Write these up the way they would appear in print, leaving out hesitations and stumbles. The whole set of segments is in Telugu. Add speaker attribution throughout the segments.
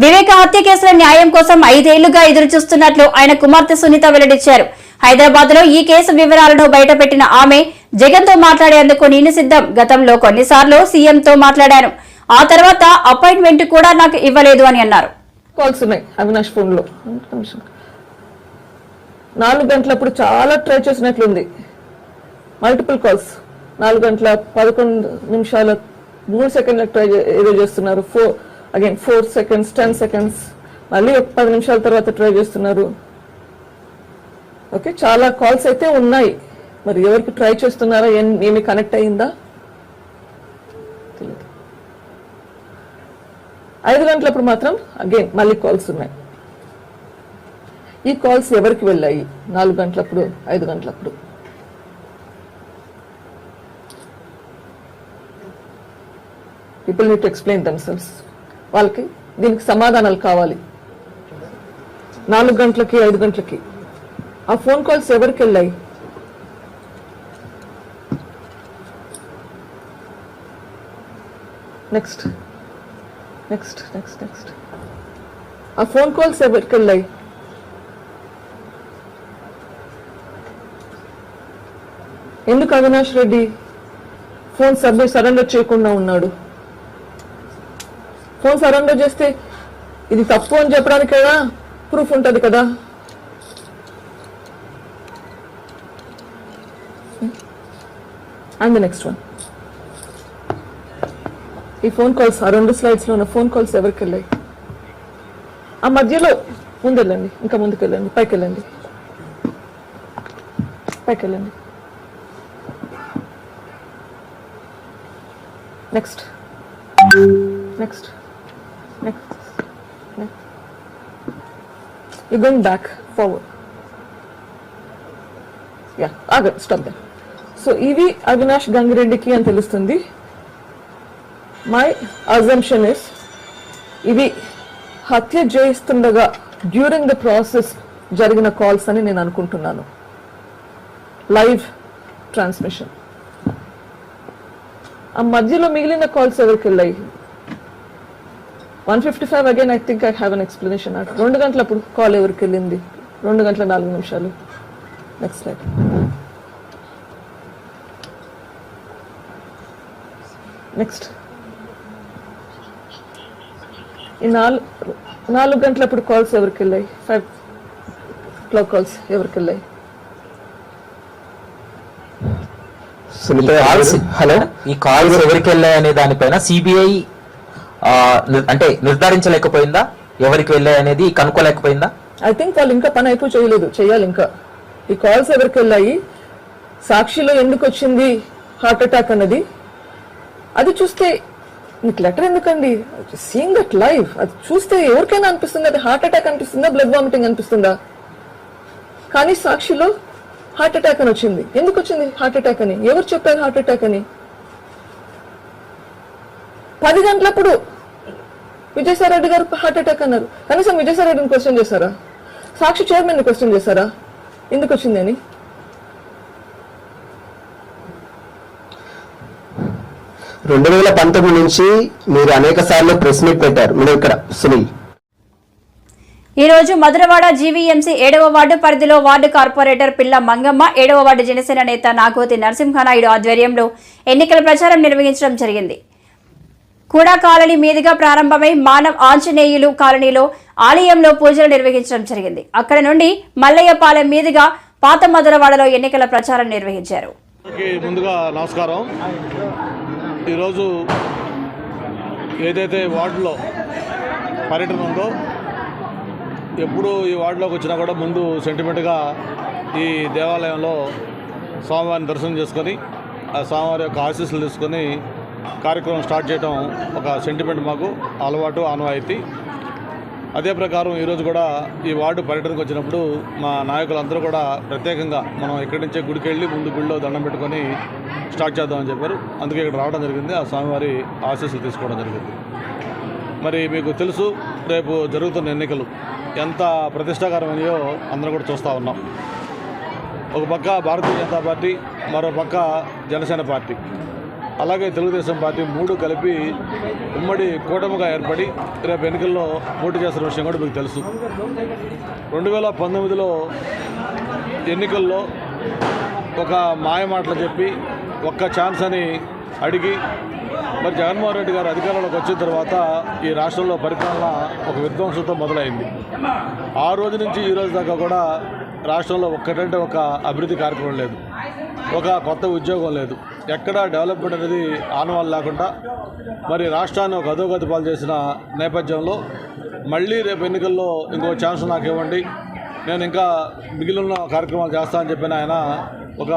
Speaker 1: వివేక హత్య కేసుల న్యాయం కోసం 5 ఏళ్లుగా ఎదురుచూస్తున్నట్లు ఆయన కుమార్తె సునీత వెల్లడించారు. హైదరాబాద్ లో ఈ కేసు వివరాలను బయటపెట్టిన ఆమె జగన్ తో మాట్లాడేందుకు నేను సిద్ధం. గతంలో కొన్నిసార్లు సీఎంతో మాట్లాడాను. ఆ తర్వాత అపాయింట్మెంట్ కూడా నాకు ఇవ్వలేదు అని అన్నారు.
Speaker 2: కాల్స్ ఉన్నాయి అవినాష్ ఫోన్ లో 4 గంటలప్పుడు చాలా ట్రై చేసినట్లుంది. మల్టిపుల్ కాల్స్ 4 గంటల 11 నిమిషాల 3 సెకండ్ల ట్రై ఏదో చేస్తున్నారు. 4 seconds 10 seconds మళ్ళీ 10 నిమిషాల తర్వాత ట్రై చేస్తున్నారు. ఓకే, చాలా కాల్స్ అయితే ఉన్నాయి. మరి ఎవరికి ట్రై చేస్తున్నారా, ఏమి కనెక్ట్ అయ్యిందా తెలియదు. 5 గంటలప్పుడు మాత్రం అగైన్ మళ్ళీ కాల్స్ ఉన్నాయి. ఈ కాల్స్ ఎవరికి వెళ్ళాయి 4 గంటలప్పుడు 5 గంటలప్పుడు? People need to explain themselves. వాళ్ళకి దీనికి సమాధానాలు కావాలి. 4 గంటలకి 5 గంటలకి ఆ ఫోన్ కాల్స్ ఎవరికి వెళ్ళాయి? నెక్స్ట్ నెక్స్ట్ నెక్స్ట్ నెక్స్ట్ ఆ ఫోన్ కాల్స్ ఎవరికి వెళ్ళాయి? ఎందుకు అవినాష్ రెడ్డి ఫోన్ సరెండర్ చేయకుండా ఉన్నాడు? ఫోన్ సరెండర్ చేస్తే ఇది తప్పు అని చెప్పడానికి కదా ప్రూఫ్ ఉంటుంది కదా. అండ్ ద నెక్స్ట్ వన్, ఈ ఫోన్ కాల్స్ ఆ 2 స్లైడ్స్ లో ఉన్న ఫోన్ కాల్స్ ఎవరికి వెళ్ళాయి? ఆ మధ్యలో ముందెళ్ళండి, ఇంకా ముందుకు వెళ్ళండి, పైకి వెళ్ళండి, పైకి వెళ్ళండి. Next next next you going back forward. Yeah ఆగండి, స్టాప్ దట్. సో ఇవి అవినాష్ గంగిరెడ్డికి అని తెలుస్తుంది. మై అజంప్షన్ ఇస్ ఇవి హత్య చేస్తుండగా డ్యూరింగ్ ద ప్రాసెస్ జరిగిన కాల్స్ అని నేను అనుకుంటున్నాను. Live transmission. ఆ మధ్యలో మిగిలిన కాల్స్ ఎవరికి వెళ్ళాయి? 155 again I think I have an explanation. 2 గంటలప్పుడు కాల్ ఎవరికి వెళ్ళింది? 2 గంటల 4 నిమిషాలు. Next slide. నెక్స్ట్ ఈ 4 గంటలప్పుడు కాల్స్ ఎవరికి వెళ్ళాయి? 5 o'clock కాల్స్ ఎవరికి వెళ్ళాయి?
Speaker 3: హలో, ఈ కాల్స్ ఎవరికి వెళ్ళాయి అనే దానిపైన సిబిఐ అంటే నిర్ధారించలేకపోయిందా? ఎవరికి వెళ్ళాయి అనేది కనుక్కోలేకపోయిందా?
Speaker 2: ఐ థింక్ వాళ్ళు ఇంకా పని అయిపో చేయలేదు, చేయాలి ఇంకా. ఈ కాల్స్ ఎవరికి వెళ్ళాయి, సాక్షిలో ఎందుకు వచ్చింది హార్ట్ అటాక్ అన్నది, అది చూస్తే మీకు లెటర్ ఎందుకండి? సీయింగ్ దట్ లైవ్, అది చూస్తే ఎవరికైనా అనిపిస్తుంది అది హార్ట్ అటాక్ అనిపిస్తుందా, బ్లడ్ వామిటింగ్ అనిపిస్తుందా? కానీ సాక్షిలో హార్ట్ అటాక్ అని వచ్చింది. ఎందుకు వచ్చింది హార్ట్ అటాక్ అని? ఎవరు చెప్పారు హార్ట్ అటాక్ అని? 10 గంటలప్పుడు విజయసాయి రెడ్డి గారు హార్ట్ అటాక్ అన్నారు. కనీసం విజయసాయి రెడ్డిని క్వశ్చన్ చేశారా? సాక్షి చైర్మన్ ని క్వశ్చన్ చేశారా ఎందుకు వచ్చింది అని?
Speaker 4: రెండు 2019 నుంచి మీరు అనేక సార్లు ప్రెస్ మీట్ పెట్టారు. మీరు ఇక్కడ సునీల్,
Speaker 1: ఈ రోజు మధురవాడ జీవీఎంసీ 7వ వార్డు పరిధిలో వార్డు కార్పొరేటర్ పిల్ల మంగమ్మ, 7వ వార్డు జనసేన నేత నాగోతి నరసింహనాయుడు ఆధ్వర్యంలో ఎన్నికల ప్రచారం నిర్వహించడం జరిగింది. కూడా కాలనీ మీదుగా ప్రారంభమై మానవ్ ఆంజనేయులు కాలనీలో ఆలయంలో పూజలు నిర్వహించడం జరిగింది. అక్కడ నుండి మల్లయ్యపాలెం మీదుగా పాత మధురవాడలో ఎన్నికల ప్రచారం నిర్వహించారు.
Speaker 5: ముందుగా నమస్కారం. ఈరోజు ఏదైతే వార్డులో పర్యటన ఉందో, ఎప్పుడు ఈ వార్డులోకి వచ్చినా కూడా ముందు సెంటిమెంట్గా ఈ దేవాలయంలో స్వామివారిని దర్శనం చేసుకొని ఆ స్వామివారి యొక్క ఆశీస్సులు తీసుకొని కార్యక్రమం స్టార్ట్ చేయడం ఒక సెంటిమెంట్, మాకు అలవాటు, ఆనవాయితీ. అదే ప్రకారం ఈరోజు కూడా ఈ వార్డు పర్యటనకు వచ్చినప్పుడు మా నాయకులందరూ కూడా ప్రత్యేకంగా మనం ఇక్కడి నుంచే గుడికి వెళ్ళి ముందు గుడిలో దండం పెట్టుకొని స్టార్ట్ చేద్దామని చెప్పారు. అందుకే ఇక్కడ రావడం జరిగింది, ఆ స్వామివారి ఆశీస్సులు తీసుకోవడం జరిగింది. మరి మీకు తెలుసు, రేపు జరుగుతున్న ఎన్నికలు ఎంత ప్రతిష్టాకరమైనయో అందరం కూడా చూస్తూ ఉన్నాం. ఒక పక్క భారతీయ జనతా పార్టీ, మరో పక్క జనసేన పార్టీ. అలాగే తెలుగుదేశం పార్టీ 3 కలిపి ఉమ్మడి కూటమిగా ఏర్పడి రేపు ఎన్నికల్లో పోటీ చేస్తున్న విషయం కూడా మీకు తెలుసు. 2019లో ఎన్నికల్లో ఒక మాయ మాటలు చెప్పి ఒక్క ఛాన్స్ అని అడిగి మరి జగన్మోహన్ రెడ్డి గారు అధికారంలోకి వచ్చిన తర్వాత ఈ రాష్ట్రంలో పరిపాలన ఒక విధ్వంసంతో మొదలైంది. ఆ రోజు నుంచి ఈ రోజు దాకా కూడా రాష్ట్రంలో ఒక్కటంటే ఒక అభివృద్ధి కార్యక్రమం లేదు, ఒక కొత్త ఉద్యోగం లేదు, ఎక్కడ డెవలప్మెంట్ అనేది ఆనవాళ్ళు లేకుండా మరి రాష్ట్రాన్ని ఒక అధోగతి పాలు చేసిన నేపథ్యంలో మళ్ళీ రేపు ఎన్నికల్లో ఇంకో ఛాన్స్ నాకు ఇవ్వండి, నేను ఇంకా మిగిలిన కార్యక్రమాలు చేస్తానని చెప్పిన ఆయన ఒక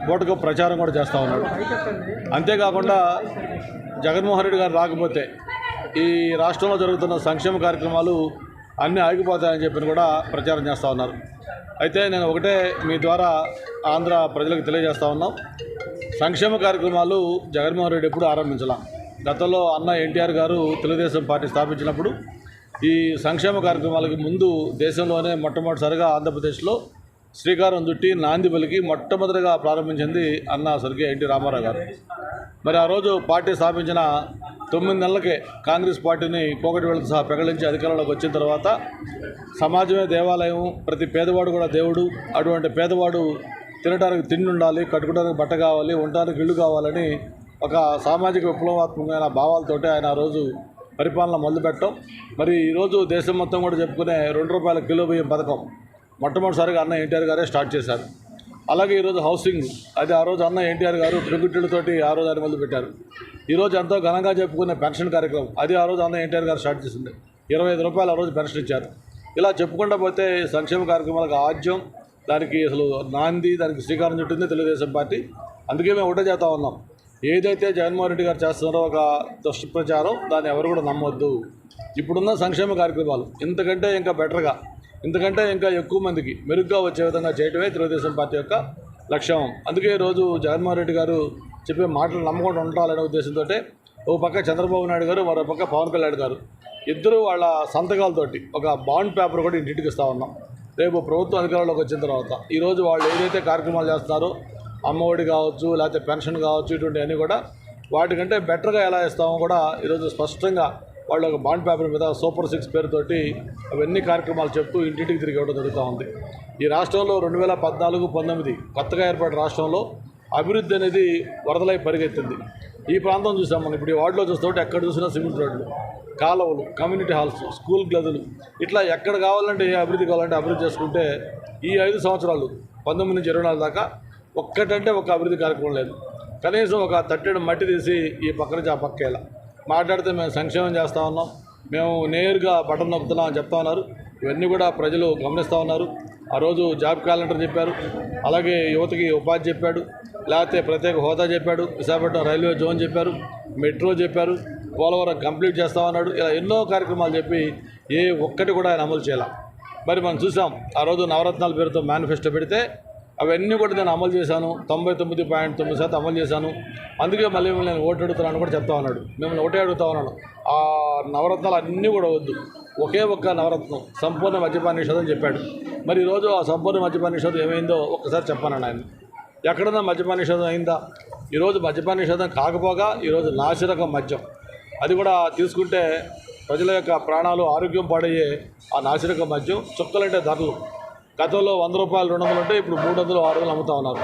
Speaker 5: బోటుగా ప్రచారం కూడా చేస్తూ ఉన్నాడు. అంతేకాకుండా జగన్మోహన్ రెడ్డి గారు రాకపోతే ఈ రాష్ట్రంలో జరుగుతున్న సంక్షేమ కార్యక్రమాలు అన్నీ ఆగిపోతాయని చెప్పి కూడా ప్రచారం చేస్తూ ఉన్నారు. అయితే నేను ఒకటే మీ ద్వారా ఆంధ్ర ప్రజలకు తెలియజేస్తూ ఉన్నాం, సంక్షేమ కార్యక్రమాలు జగన్మోహన్ రెడ్డి ఎప్పుడు ఆరంభించాల. గతంలో అన్న ఎన్టీఆర్ గారు తెలుగుదేశం పార్టీ స్థాపించినప్పుడు ఈ సంక్షేమ కార్యక్రమాలకి ముందు దేశంలోనే మొట్టమొదటిసారిగా ఆంధ్రప్రదేశ్లో శ్రీకారం చుట్టి నాంది పలికి మొట్టమొదటిగా ప్రారంభించింది అన్న స్వర్గీయ ఎన్టీ రామారావు గారు. మరి ఆ రోజు పార్టీ స్థాపించిన 9 నెలలకే కాంగ్రెస్ పార్టీని పోగొట్టి వెళ్తూ సహా పెకలించి అధికారంలోకి వచ్చిన తర్వాత సమాజమే దేవాలయం, ప్రతి పేదవాడు కూడా దేవుడు, అటువంటి పేదవాడు తినడానికి తిండి ఉండాలి, కట్టుకోవడానికి బట్ట కావాలి, ఉండడానికి ఇల్లు కావాలని ఒక సామాజిక విప్లవాత్మకమైన భావాలతోటి ఆయన ఆ రోజు పరిపాలన మొదలుపెట్టడం. మరి ఈరోజు దేశం మొత్తం కూడా చెప్పుకునే ₹2 కిలో బియ్యం పథకం మొట్టమొదటిసారిగా అన్న ఎన్టీఆర్ గారే స్టార్ట్ చేశారు. అలాగే ఈరోజు హౌసింగ్, అది ఆ రోజు అన్న ఎన్టీఆర్ గారు పెరుగుటిళ్ళతోటి ఆ రోజు ఆయన మొదలుపెట్టారు. ఈరోజు ఎంతో ఘనంగా చెప్పుకునే పెన్షన్ కార్యక్రమం, అది ఆ రోజు అన్న ఎన్టీఆర్ గారు స్టార్ట్ చేసింది. ₹25 ఆ రోజు పెన్షన్ ఇచ్చారు. ఇలా చెప్పుకుంటూ పోతే సంక్షేమ కార్యక్రమాలకు ఆద్యం, దానికి అసలు నాంది, దానికి శ్రీకారం చుట్టింది తెలుగుదేశం పార్టీ. అందుకే మేము ఒకటే చేస్తూ ఉన్నాం, ఏదైతే జగన్మోహన్ రెడ్డి గారు చేస్తున్నారో ఒక దుష్ప్రచారం, దాన్ని ఎవరు కూడా నమ్మొద్దు. ఇప్పుడున్న సంక్షేమ కార్యక్రమాలు ఇంతకంటే ఇంకా బెటర్గా, ఇంతకంటే ఇంకా ఎక్కువ మందికి మెరుగ్గా వచ్చే విధంగా చేయడమే తెలుగుదేశం పార్టీ యొక్క లక్ష్యం. అందుకే ఈరోజు జగన్మోహన్ రెడ్డి గారు చెప్పే మాటలు నమ్మకుండా ఉండాలనే ఉద్దేశంతో ఓ పక్క చంద్రబాబు నాయుడు గారు, మరో పక్క పవన్ కళ్యాణ్ గారు ఇద్దరు వాళ్ళ సంతకాలతోటి ఒక బాండ్ పేపర్ కూడా ఇంటికి ఇస్తూ ఉన్నాం. రేపు ప్రభుత్వం అధికారంలోకి వచ్చిన తర్వాత ఈరోజు వాళ్ళు ఏదైతే కార్యక్రమాలు చేస్తున్నారో, అమ్మఒడి కావచ్చు, లేకపోతే పెన్షన్ కావచ్చు, ఇటువంటివన్నీ కూడా వాటికంటే బెటర్గా ఎలా ఇస్తామో కూడా ఈరోజు స్పష్టంగా వాళ్ళు ఒక బాండ్ పేపర్ మీద సూపర్ 6 పేరుతోటి అవన్నీ కార్యక్రమాలు చెప్తూ ఇంటింటికి తిరిగి ఇవ్వడం జరుగుతూ ఉంది. ఈ రాష్ట్రంలో 2014-19 కొత్తగా ఏర్పడిన రాష్ట్రంలో అభివృద్ధి అనేది వరదలై పరిగెత్తింది. ఈ ప్రాంతం చూసాం మనం, ఇప్పుడు ఈ వార్డులో చూస్తుంటే ఎక్కడ చూసినా సిమెంట్ రోడ్లు, కాలువలు, కమ్యూనిటీ హాల్స్, స్కూల్ గదులు, ఇట్లా ఎక్కడ కావాలంటే ఏ అభివృద్ధి కావాలంటే అభివృద్ధి చేసుకుంటే ఈ 5 సంవత్సరాలు 19 నుంచి 24 దాకా ఒక్కటంటే ఒక అభివృద్ధి కార్యక్రమం లేదు. కనీసం ఒక తట్టెడు మట్టి తీసి ఈ పక్క నుంచి ఆ పక్కేలా మాట్లాడితే మేము సంక్షేమం చేస్తూ ఉన్నాం, మేము నేరుగా బటన్ నొక్కుతున్నాం అని చెప్తా ఉన్నారు. ఇవన్నీ కూడా ప్రజలు గమనిస్తూ ఉన్నారు. ఆ రోజు జాబ్ క్యాలెండర్ చెప్పారు, అలాగే యువతకి ఉపాధి చెప్పాడు, లేకపోతే ప్రత్యేక హోదా చెప్పాడు, విశాఖపట్నం రైల్వే జోన్ చెప్పారు, మెట్రో చెప్పారు, పోలవరం కంప్లీట్ చేస్తా ఉన్నాడు. ఇలా ఎన్నో కార్యక్రమాలు చెప్పి ఏ ఒక్కటి కూడా ఆయన అమలు చేయాల. మరి మనం చూసాం, ఆ రోజు నవరత్నాల పేరుతో మేనిఫెస్టో పెడితే అవన్నీ కూడా నేను అమలు చేశాను, 99.9% అమలు చేశాను, అందుకే మళ్ళీ నేను ఓటు అడుగుతున్నాను కూడా చెప్తా ఉన్నాడు. మిమ్మల్ని ఒకటే అడుగుతా ఉన్నాను, ఆ నవరత్నాలు అన్నీ కూడా వద్దు, ఒకే ఒక్క నవరత్నం సంపూర్ణ మద్యపాన నిషేధం చెప్పాడు. మరి ఈరోజు ఆ సంపూర్ణ మద్యపాన నిషేధం ఏమైందో ఒక్కసారి చెప్పానండి ఆయన. ఎక్కడన్నా మద్యపాన నిషేధం అయిందా? ఈరోజు మద్యపాన నిషేధం కాకపోగా ఈరోజు నాసిరకం మద్యం, అది కూడా తీసుకుంటే ప్రజల యొక్క ప్రాణాలు, ఆరోగ్యం పాడయ్యే ఆ నాసిరకం మద్యం. చుక్కలంటే ధరలు గతంలో ₹100 200 ఉంటే ఇప్పుడు 300 600 అమ్ముతా ఉన్నారు.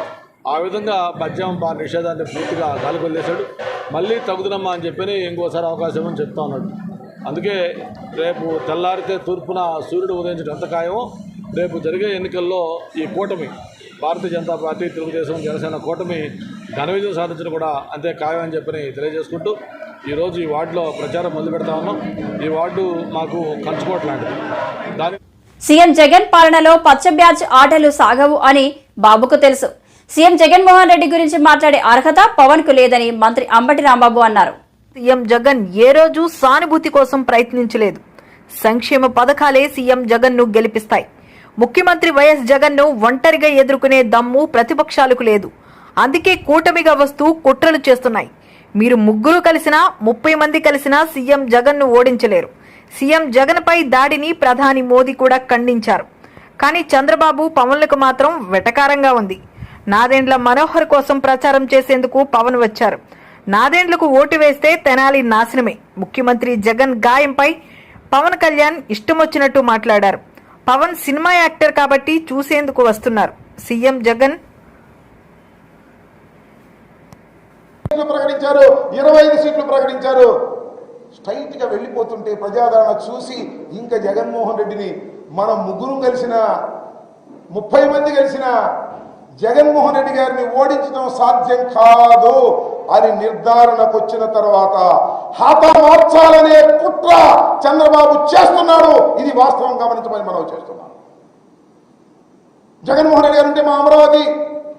Speaker 5: ఆ విధంగా మద్యం పాన నిషేధాన్ని పూర్తిగా గాలికొల్లేశాడు. మళ్ళీ తగుదనమ్మా అని చెప్పి ఇంకోసారి అవకాశం అని చెప్తా ఉన్నాడు. అందుకే రేపు తెల్లారితే తూర్పున సూర్యుడు ఉదయించడం ఎంత ఖాయమో, రేపు జరిగే ఎన్నికల్లో ఈ కూటమి, భారతీయ జనతా పార్టీ, తెలుగుదేశం, జనసేన కూటమి ఘన విజయం సాధించడం కూడా అంతే ఖాయం అని చెప్పి తెలియజేసుకుంటూ ఈరోజు ఈ వార్డులో ప్రచారం మొదలు పెడతా ఉన్నాం. ఈ వార్డు మాకు కంచుకోట లాంటిది. దాని
Speaker 1: సీఎం జగన్ పాలనలో పచ్చ బ్యాచ్ ఆటలు సాగవు అని బాబుకు తెలుసు. సీఎం జగన్మోహన్ రెడ్డి గురించి మాట్లాడే అర్హత పవన్ కు లేదని మంత్రి అంబటి రాంబాబు అన్నారు.
Speaker 6: సీఎం జగన్ ఏ రోజు సానుభూతి కోసం ప్రయత్నించలేదు. సంక్షేమ పథకాలే సీఎం జగన్ ను గెలిపిస్తాయి. ముఖ్యమంత్రి వైఎస్ జగన్ ను ఒంటరిగా ఎదుర్కొనే దమ్ము ప్రతిపక్షాలకు లేదు. అందుకే కూటమిగా వస్తూ కుట్రలు చేస్తున్నాయి. మీరు ముగ్గురు కలిసినా 30 మంది కలిసినా సీఎం జగన్ ను ఓడించలేరు. సీఎం జగన్ పై దాడిని ప్రధాని మోదీ కూడా ఖండించారు. కానీ చంద్రబాబు, పవన్లకు మాత్రం వెటకారంగా ఉంది. నాదెండ్ల మనోహర్ కోసం ప్రచారం చేసేందుకు పవన్ వచ్చారు. నాదేండ్లకు ఓటు వేస్తే తెనాలి నాశనమే. ముఖ్యమంత్రి జగన్ గాయంపై పవన్ కళ్యాణ్ ఇష్టమొచ్చినట్టు మాట్లాడారు. పవన్ సినిమా యాక్టర్ కాబట్టి చూసేందుకు వస్తున్నారు. సీఎం జగన్
Speaker 7: ప్రకటించారు, 25 సీట్లు ప్రకటించారు. స్ట్రైట్ గా వెళ్ళిపోతుంటే ప్రజాదరణ చూసి ఇంకా జగన్మోహన్ రెడ్డిని మనం ముగ్గురు కలిసిన 30 మంది కలిసిన జగన్మోహన్ రెడ్డి గారిని ఓడించడం సాధ్యం కాదు అని నిర్ధారణకు వచ్చిన తర్వాత హతమార్చాలనే కుట్ర చంద్రబాబు చేస్తున్నాడు. ఇది వాస్తవం గమనించమని మనం చేస్తున్నాం. జగన్మోహన్ రెడ్డి గారు ఉంటే మా అమరావతి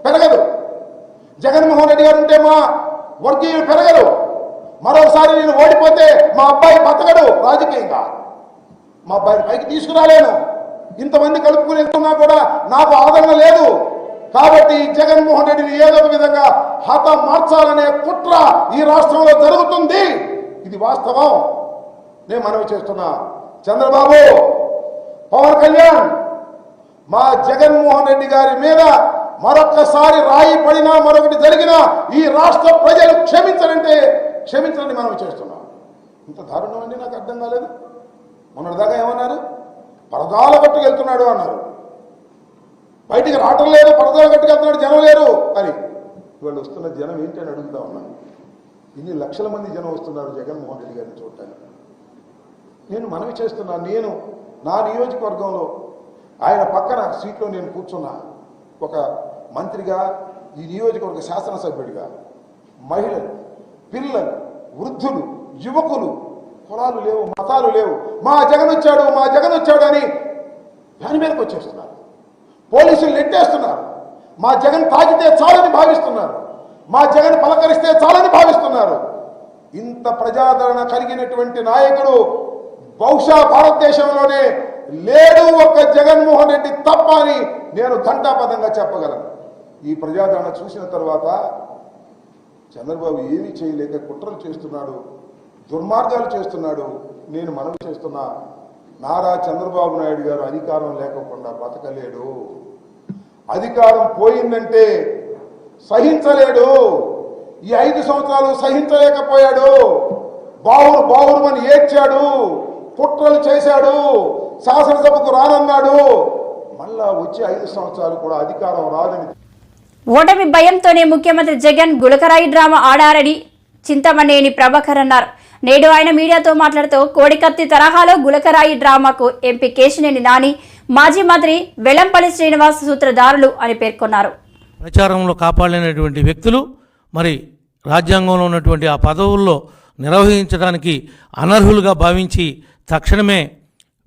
Speaker 7: పెరగదు, జగన్మోహన్ రెడ్డి గారు ఉంటే మా వర్గీయులు పెరగరు, మరోసారి నేను ఓడిపోతే మా అబ్బాయి బతకడు రాజకీయంగా, మా అబ్బాయిని పైకి తీసుకురాలేను, ఇంతమంది కలుపుకుని వెళ్తున్నా కూడా నాకు ఆదరణ లేదు. కాబట్టి జగన్మోహన్ రెడ్డిని ఏదో ఒక విధంగా హతమార్చాలనే కుట్ర ఈ రాష్ట్రంలో జరుగుతుంది. ఇది వాస్తవం. నేను మనవి చేస్తున్నా, చంద్రబాబు, పవన్ కళ్యాణ్, మా జగన్మోహన్ రెడ్డి గారి మీద మరొక్కసారి రాయి పడినా మరొకటి జరిగినా ఈ రాష్ట్ర ప్రజలు క్షమించరంటే క్షమించరని మనం చేస్తున్నాం. ఇంత దారుణం అండి, నాకు అర్థం కాలేదు. మొన్నటిదాకా ఏమన్నారు, పరదాల కట్టుకెళ్తున్నాడు అన్నారు, బయటికి రావటం లేదు, పరదాల కట్టుకెళ్తున్నాడు, జనం లేరు అని. ఇవాళ వస్తున్న జనం ఏంటి అని అడుగుతా ఉన్నాను. ఇన్ని లక్షల మంది జనం వస్తున్నారు జగన్మోహన్ రెడ్డి గారిని చూడటానికి. నేను మనవి చేస్తున్నా, నేను నా నియోజకవర్గంలో ఆయన పక్కన సీట్లో నేను కూర్చున్నా. ఒక మంత్రిగా, ఈ నియోజకవర్గ శాసనసభ్యుడిగా మహిళలు, పిల్లలు, వృద్ధులు, యువకులు, కులాలు లేవు, మతాలు లేవు, మా జగన్ వచ్చాడు, మా జగన్ వచ్చాడు అని దాని మీదకి వచ్చేస్తున్నారు. పోలీసులు నెట్టేస్తున్నారు. మా జగన్ తాకితే చాలని భావిస్తున్నారు, మా జగన్ పలకరిస్తే చాలని భావిస్తున్నారు. ఇంత ప్రజాదరణ కలిగినటువంటి నాయకుడు బహుశా భారతదేశంలోనే లేడు, ఒక్క జగన్మోహన్ రెడ్డి తప్ప అని నేను ఘంటాపథంగా చెప్పగలను. ఈ ప్రజాదరణ చూసిన తర్వాత చంద్రబాబు ఏమీ చేయలేక కుట్రలు చేస్తున్నాడు, దుర్మార్గాలు చేస్తున్నాడు. నేను మనవి చేస్తున్నా, నారా చంద్రబాబు నాయుడు గారు అధికారం లేకుండా బతకలేడు. అధికారం పోయిందంటే సహించలేడు. ఈ 5 సంవత్సరాలు సహించలేకపోయాడు. బావురుమని ఏడ్చాడు, కుట్రలు చేశాడు, శాసనసభకు రానన్నాడు. మళ్ళా వచ్చే 5 సంవత్సరాలు కూడా అధికారం రాదని.
Speaker 1: ఓటమి భయంతోనే ముఖ్యమంత్రి జగన్ గులకరాయి డ్రామా ఆడారని చింతమనేని ప్రభాకర్ అన్నారు. నేడు ఆయన మీడియాతో మాట్లాడుతూ కోడికత్తి తరహాలో గులకరాయి డ్రామాకు ఎంపీ కేశినేని నాని, మాజీ మంత్రి వెల్లంపల్లి శ్రీనివాస్ సూత్రధారులు అని పేర్కొన్నారు.
Speaker 8: ప్రచారంలో కాపాడలేనటువంటి వ్యక్తులు మరి రాజ్యాంగంలో ఉన్నటువంటి ఆ పదవుల్లో నిర్వహించడానికి అనర్హులుగా భావించి తక్షణమే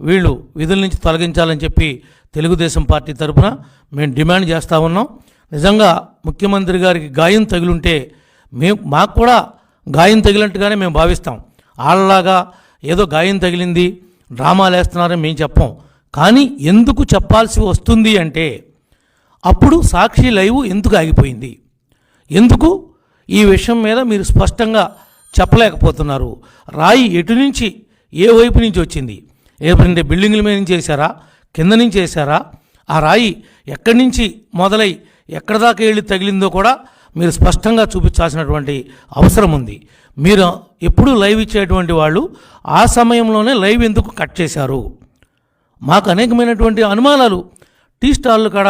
Speaker 8: వీళ్ళు విధుల నుంచి తొలగించాలని చెప్పి తెలుగుదేశం పార్టీ తరఫున మేము డిమాండ్ చేస్తూ ఉన్నాం. నిజంగా ముఖ్యమంత్రి గారికి గాయం తగిలుంటే మాకు కూడా గాయం తగిలినట్టుగానే మేము భావిస్తాం. వాళ్ళలాగా ఏదో గాయం తగిలింది, డ్రామాలు వేస్తున్నారని మేము చెప్పం. కానీ ఎందుకు చెప్పాల్సి వస్తుంది అంటే అప్పుడు సాక్షి లైవ్ ఎందుకు ఆగిపోయింది, ఎందుకు ఈ విషయం మీద మీరు స్పష్టంగా చెప్పలేకపోతున్నారు. రాయి ఎటు నుంచి ఏ వైపు నుంచి వచ్చింది, ఏమంటే బిల్డింగ్ల మీద నుంచి వేశారా, కింద నుంచి వేశారా, ఆ రాయి ఎక్కడి నుంచి మొదలై ఎక్కడి దాకా వెళ్ళి తగిలిందో కూడా మీరు స్పష్టంగా చూపించాల్సినటువంటి అవసరం ఉంది. మీరు ఎప్పుడు లైవ్ ఇచ్చేటువంటి వాళ్ళు ఆ సమయంలోనే లైవ్ ఎందుకు కట్ చేశారు? మాకు అనేకమైనటువంటి అనుమానాలు. టీ స్టాళ్ళు కాడ,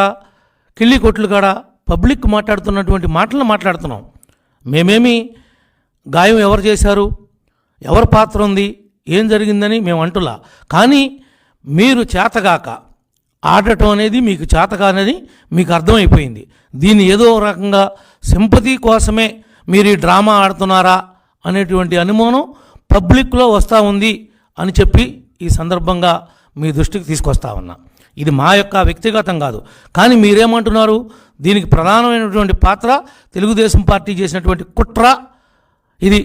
Speaker 8: కిళ్ళి కొట్లు కాడ పబ్లిక్ మాట్లాడుతున్నటువంటి మాటలను మాట్లాడుతున్నాం. మేమేమి గాయం ఎవరు చేశారు, ఎవరి పాత్ర ఉంది, ఏం జరిగిందని మేము అంటులా. కానీ మీరు చేతగాక ఆడటం అనేది మీకు చేతకానని మీకు అర్థమైపోయింది. దీన్ని ఏదో రకంగా సింపతి కోసమే మీరు ఈ డ్రామా ఆడుతున్నారా అనేటువంటి అనుమానం పబ్లిక్లో వస్తూ ఉంది అని చెప్పి ఈ సందర్భంగా మీ దృష్టికి తీసుకొస్తా ఉన్నా. ఇది మా యొక్క వ్యక్తిగతం కాదు. కానీ మీరేమంటున్నారు, దీనికి ప్రధానమైనటువంటి పాత్ర తెలుగుదేశం పార్టీ చేసినటువంటి కుట్ర, ఇది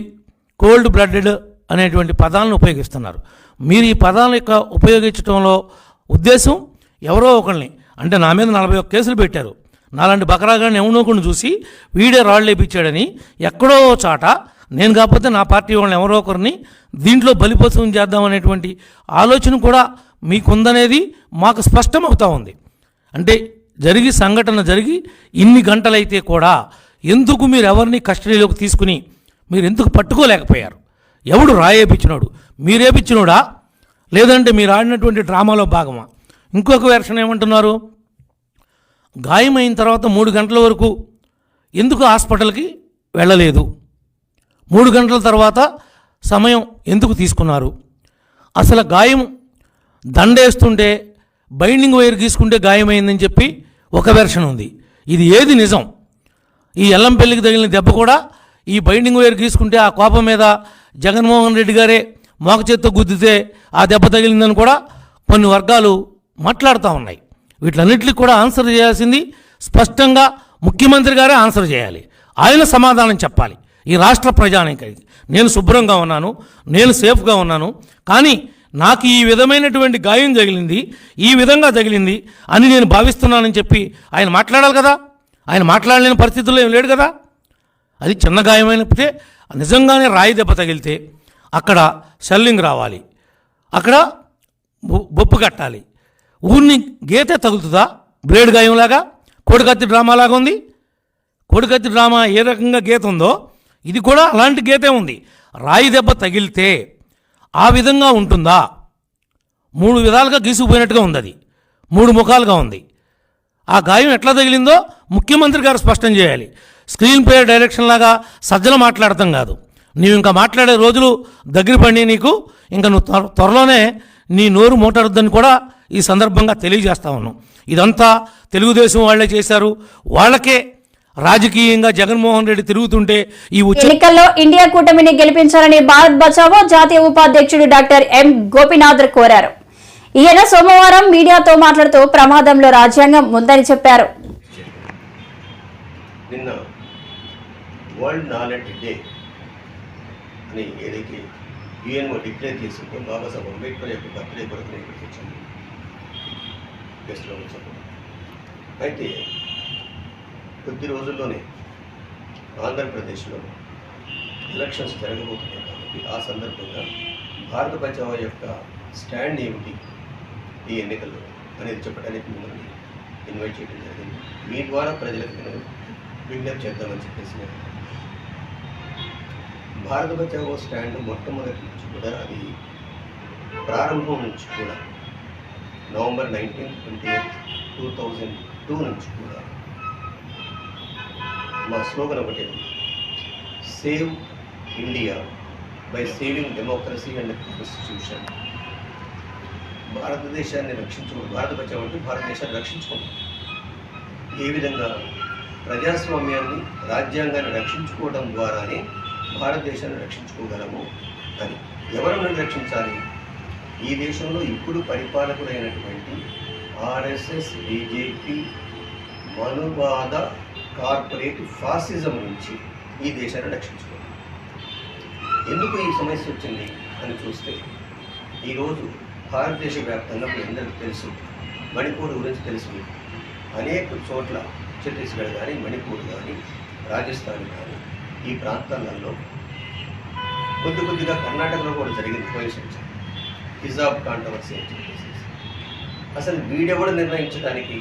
Speaker 8: కోల్డ్ బ్లడెడ్ అనేటువంటి పదాలను ఉపయోగిస్తున్నారు. మీరు ఈ పదాల యొక్క ఉపయోగించడంలో ఉద్దేశం ఎవరో ఒకరిని, అంటే నా మీద 41 కేసులు పెట్టారు, నాలాంటి బకరాగాన్ని ఎవనోకుండా చూసి వీడే రాళ్ళు లేపించాడని ఎక్కడో చాట నేను కాకపోతే నా పార్టీ వాళ్ళని ఎవరో ఒకరిని దీంట్లో బలిపశువం చేద్దామనేటువంటి ఆలోచన కూడా మీకుందనేది మాకు స్పష్టమవుతా ఉంది. అంటే సంఘటన జరిగి ఇన్ని గంటలైతే కూడా ఎందుకు మీరు ఎవరిని కస్టడీలోకి తీసుకుని మీరు ఎందుకు పట్టుకోలేకపోయారు? ఎవడు రాయేపించినోడు? మీరేపించినోడా లేదంటే మీరు ఆడినటువంటి డ్రామాలో భాగమా? ఇంకొక వెర్షన్ ఏమంటున్నారు, గాయమైన తర్వాత 3 గంటల వరకు ఎందుకు హాస్పిటల్కి వెళ్ళలేదు, 3 గంటల తర్వాత సమయం ఎందుకు తీసుకున్నారు? అసలు గాయం దండేస్తుంటే బైండింగ్ వైర్ గీసుకుంటే గాయమైందని చెప్పి ఒక వెర్షన్ ఉంది. ఇది ఏది నిజం? ఈ ఎల్లంపల్లికి తగిలిన దెబ్బ కూడా ఈ బైండింగ్ వైర్ గీసుకుంటే ఆ కోపం మీద జగన్మోహన్ రెడ్డి గారే మోక చేత్తో గుద్దితే ఆ దెబ్బ తగిలిందని కూడా కొన్ని వర్గాలు మాట్లాడుతూ ఉన్నాయి. వీటిలన్నిటికి కూడా ఆన్సర్ చేయాల్సింది స్పష్టంగా ముఖ్యమంత్రి గారే ఆన్సర్ చేయాలి. ఆయన సమాధానం చెప్పాలి ఈ రాష్ట్ర ప్రజానికానికి. నేను శుభ్రంగా ఉన్నాను, నేను సేఫ్గా ఉన్నాను, కానీ నాకు ఈ విధమైనటువంటి గాయం తగిలింది, ఈ విధంగా తగిలింది అని నేను భావిస్తున్నానని చెప్పి ఆయన మాట్లాడాలి కదా. ఆయన మాట్లాడలేని పరిస్థితుల్లో ఏం లేడు కదా. అది చిన్న గాయమైనప్పుడే నిజంగానే రాయి దెబ్బ తగిలితే అక్కడ షెల్లింగ్ రావాలి, అక్కడ బొప్పు కట్టాలి. ఊరిని గీతే తగులుతుందా? బ్లేడ్ గాయంలాగా కోడికత్తి డ్రామాలాగా ఉంది. కోడికత్తి డ్రామా ఏ రకంగా గీత ఉందో ఇది కూడా అలాంటి గీతే ఉంది. రాయి దెబ్బ తగిలితే ఆ విధంగా ఉంటుందా? 3 విధాలుగా గీసుకుపోయినట్టుగా ఉంది, అది 3 ముఖాలుగా ఉంది. ఆ గాయం ఎట్లా తగిలిందో ముఖ్యమంత్రి గారు స్పష్టం చేయాలి. స్క్రీన్ ప్లే డైరెక్షన్ లాగా సజ్జలు మాట్లాడతాం కాదు. నీవు ఇంకా మాట్లాడే రోజులు దగ్గర పడి నీకు ఇంకా నువ్వు త్వరలోనే నీ నోరు మూటరుద్దని కూడా ఈ సందర్భంగా తెలియజేస్తా ఉన్నాం. ఇదంతా తెలుగుదేశం వాళ్ళే చేశారు. వాళ్ళకే రాజకీయంగా జగన్మోహన్ రెడ్డి తిరుగుతుంటే ఈ
Speaker 1: ఎన్నికల్లో ఇండియా కూటమిని గెలిపించాలని భారత్ బచావో జాతీయ ఉపాధ్యక్షుడు డాక్టర్ ఎం గోపీనాథ్ కోరారు. ఈయన సోమవారం మీడియాతో మాట్లాడుతూ ప్రమాదంలో రాజ్యాంగం ఉందని చెప్పారు.
Speaker 9: నిన్న వరల్డ్ నాలెడ్జ్ డే అని ఏదైతే యుఎన్ఓ డిక్లేర్ చేసిందో బాబాసాహెబ్ అంబేద్కర్ యొక్క బర్త్డే కొరకు నేను ఇక్కడికి వచ్చాను, గెస్ట్లో వచ్చాను. అయితే కొద్ది రోజుల్లోనే ఆంధ్రప్రదేశ్లో ఎలక్షన్స్ జరగబోతున్నాయి కాబట్టి ఆ సందర్భంగా భారత బచావో యొక్క స్టాండ్ ఏమిటి ఈ ఎన్నికల్లో అనేది చెప్పడానికి మిమ్మల్ని ఇన్వైట్ చేయడం జరిగింది. మీ ద్వారా ప్రజలకు నేను విజ్ఞప్తి చేద్దామని చెప్పేసి భారత బచావో స్టాండ్ మొట్టమొదటి నుంచి కూడా అది ప్రారంభం నుంచి కూడా నవంబర్ 19, 28, 2002 నుంచి కూడా మా స్లోగన్ ఒకటే, save India by saving democracy and constitution. భారతదేశాన్ని రక్షించుకోవడం, భారత బచావో అంటే భారతదేశాన్ని రక్షించుకోవడం. ఏ విధంగా ప్రజాస్వామ్యాన్ని, రాజ్యాంగాన్ని రక్షించుకోవడం ద్వారానే భారతదేశాన్ని రక్షించుకోగలము అని. ఎవరిని రక్షించాలి? ఈ దేశంలో ఇప్పుడు పరిపాలకులైనటువంటి ఆర్ఎస్ఎస్, బీజేపీ, మనువాద కార్పొరేట్ ఫాసిజం నుంచి ఈ దేశాన్ని రక్షించుకోవాలి. ఎందుకు ఈ సమస్య వచ్చింది అని చూస్తే, ఈరోజు భారతదేశ వ్యాప్తంగా మీ అందరికీ తెలుసు, మణిపూర్ గురించి తెలుసు. అనేక చోట్ల ఛత్తీస్గఢ్ కానీ, మణిపూర్ కానీ, రాజస్థాన్ కానీ ఈ ప్రాంతాలలో కొద్దిగా కర్ణాటకలో కూడా జరిగింది పోలీసు హిజాబ్ కాంట్రవర్సీ అని చెప్పేసి. అసలు వీడెవడు నిర్ణయించడానికి?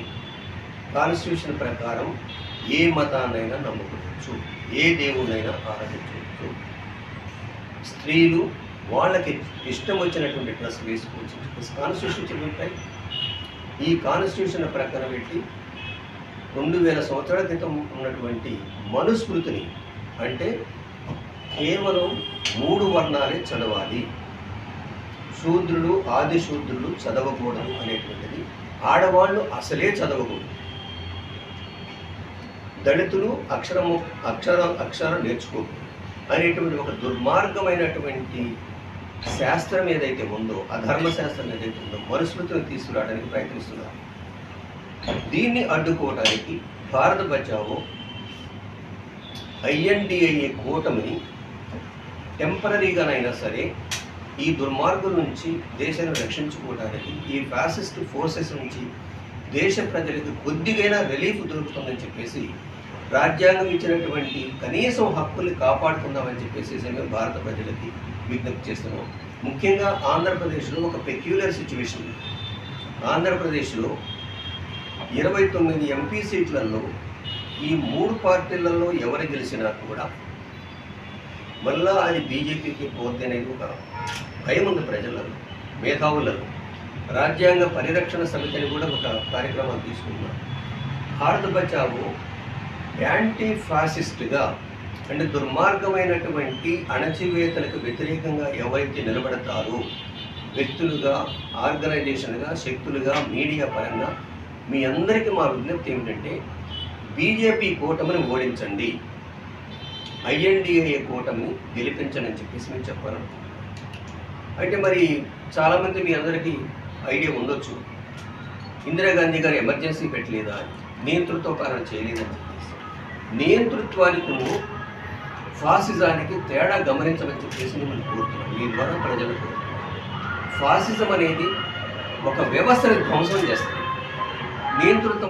Speaker 9: కాన్స్టిట్యూషన్ ప్రకారం ఏ మతాన్నైనా నమ్ముకోవచ్చు, ఏ దేవుడినైనా ఆరాధించవచ్చు, స్త్రీలు వాళ్ళకి ఇష్టం వచ్చినటువంటి డ్రెస్ వేసుకోవచ్చు కాన్స్టిట్యూషన్ చెబుతాయి. ఈ కాన్స్టిట్యూషన్ ప్రకారం పెట్టి 2000 సంవత్సరాల క్రితం ఉన్నటువంటి మనుస్మృతిని, అంటే కేవలం 3 వర్ణాలే చదవాలి, శూద్రులు, ఆది శూద్రులు చదవకూడదు అనేటువంటిది, ఆడవాళ్ళు అసలే చదవకూడదు, దళితులు అక్షరం నేర్చుకోకూడదు అనేటువంటి ఒక దుర్మార్గమైనటువంటి శాస్త్రం ఏదైతే ఉందో, ఆ ధర్మశాస్త్రం ఏదైతే ఉందో మనుస్మృతిని తీసుకురావడానికి ప్రయత్నిస్తున్నారు. దీన్ని అడ్డుకోవడానికి భారత బచావో INDIA కూటమిని టెంపరీగానైనా సరే ఈ దుర్మార్గుల నుంచి దేశాన్ని రక్షించుకోవడానికి, ఈ ఫ్యాసిస్ట్ ఫోర్సెస్ నుంచి దేశ ప్రజలకు కొద్దిగైనా రిలీఫ్ దొరుకుతుందని చెప్పేసి, రాజ్యాంగం ఇచ్చినటువంటి కనీసం హక్కుల్ని కాపాడుకుందామని చెప్పేసి మేము భారత ప్రజలకి విజ్ఞప్తి చేస్తున్నాం. ముఖ్యంగా ఆంధ్రప్రదేశ్లో ఒక పెక్యులర్ సిచ్యువేషన్. ఆంధ్రప్రదేశ్లో 29 ఎంపీ సీట్లలో ఈ 3 పార్టీలలో ఎవరు గెలిచినా కూడా మళ్ళా అది బీజేపీకి పోతే అనేది ఒక భయం ఉంది ప్రజలలో, మేధావులలో. రాజ్యాంగ పరిరక్షణ సమితిని కూడా ఒక కార్యక్రమాన్ని తీసుకున్నారు. భారత్ బచావో యాంటీ ఫాసిస్ట్గా అంటే దుర్మార్గమైనటువంటి అణచివేతలకు వ్యతిరేకంగా ఎవరైతే నిలబడతారో వ్యక్తులుగా, ఆర్గనైజేషన్గా, శక్తులుగా, మీడియా పరంగా మీ అందరికీ మా విజ్ఞప్తి ఏమిటంటే బీజేపీ కూటమిని ఓడించండి, ఐఎన్డిఏ కూటమిని గెలిపించండి అని చెప్పేసి మేము చెప్పాను. అయితే మరి చాలామంది మీ అందరికీ ఐడియా ఉండొచ్చు, ఇందిరాగాంధీ గారు ఎమర్జెన్సీ పెట్టలేదా, నియంతృత్వ పాలన చేయలేదని చెప్పేసి. నియంతృత్వానికి ఫాసిజానికి తేడా గమనించమని చెప్పేసి మిమ్మల్ని కోరుతున్నాను. మీ ద్వారా ప్రజలకు ఫాసిజం అనేది ఒక వ్యవస్థను ధ్వంసం చేస్తుంది. నియంతృత్వం